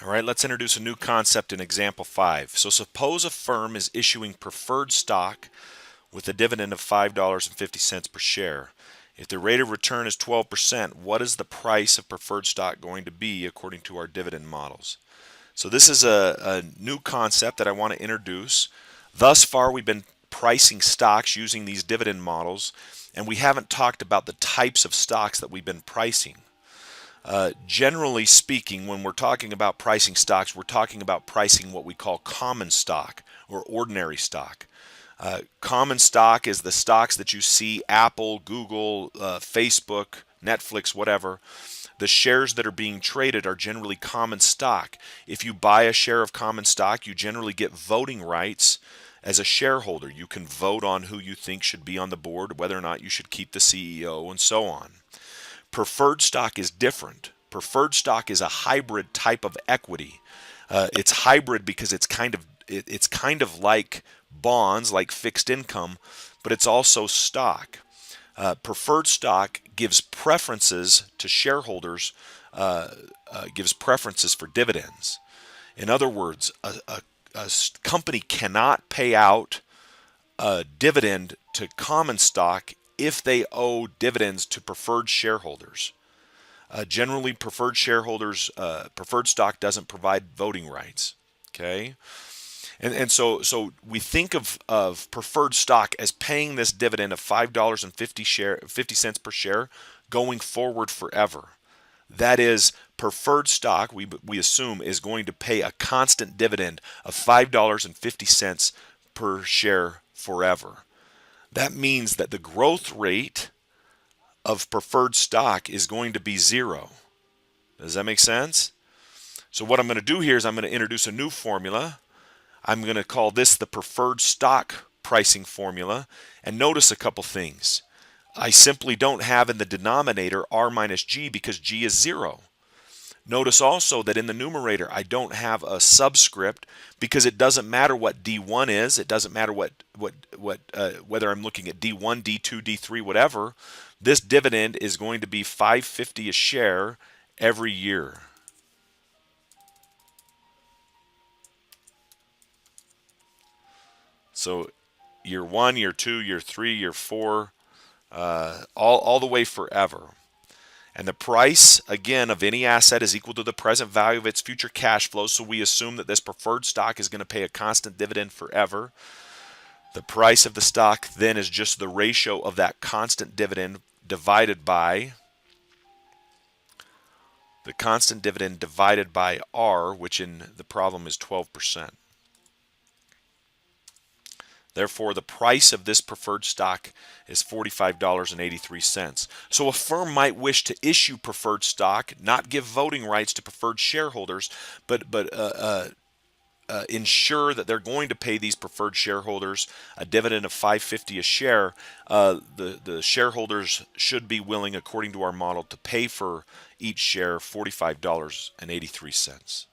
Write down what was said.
All right, let's introduce a new concept in example 5. So suppose a firm is issuing preferred stock with a dividend of $5.50 per share. If the rate of return is 12%, what is the price of preferred stock going to be according to our dividend models? So this is a new concept that I want to introduce. Thus far, we've been pricing stocks using these dividend models, and we haven't talked about the types of stocks that we've been pricing. Generally speaking, when we're talking about pricing stocks, we're talking about pricing what we call common stock or ordinary stock. Common stock is the stocks that you see Apple, Google, Facebook, Netflix, whatever. The shares that are being traded are generally common stock. If you buy a share of common stock, you generally get voting rights as a shareholder. You can vote on who you think should be on the board, whether or not you should keep the CEO, and so on. Preferred stock is different. Preferred stock is a hybrid type of equity. It's hybrid because it's kind of like bonds, like fixed income, but it's also stock. Preferred stock gives preferences to shareholders, gives preferences for dividends. In other words, a company cannot pay out a dividend to common stock if they owe dividends to preferred shareholders. Generally, preferred stock doesn't provide voting rights. Okay, and so we think of preferred stock as paying this dividend of $5.50 per share going forward forever. That is, preferred stock, we assume, is going to pay a constant dividend of $5.50 per share forever. That means that the growth rate of preferred stock is going to be zero. Does that make sense? So what I'm going to do here is I'm going to introduce a new formula. I'm going to call this the preferred stock pricing formula. And notice a couple things. I simply don't have in the denominator R minus G because G is 0. Notice also that in the numerator I don't have a subscript because it doesn't matter what D1 is. It doesn't matter whether I'm looking at D1, D2, D3, whatever. This dividend is going to be $5.50 a share every year. So year 1, year 2, year 3, year 4, all the way forever. And the price, again, of any asset is equal to the present value of its future cash flow. So we assume that this preferred stock is going to pay a constant dividend forever. The price of the stock then is just the ratio of that constant dividend divided by R, which in the problem is 12%. Therefore, the price of this preferred stock is $45.83. So a firm might wish to issue preferred stock, not give voting rights to preferred shareholders, but ensure that they're going to pay these preferred shareholders a dividend of $5.50 a share. The shareholders should be willing, according to our model, to pay for each share $45.83.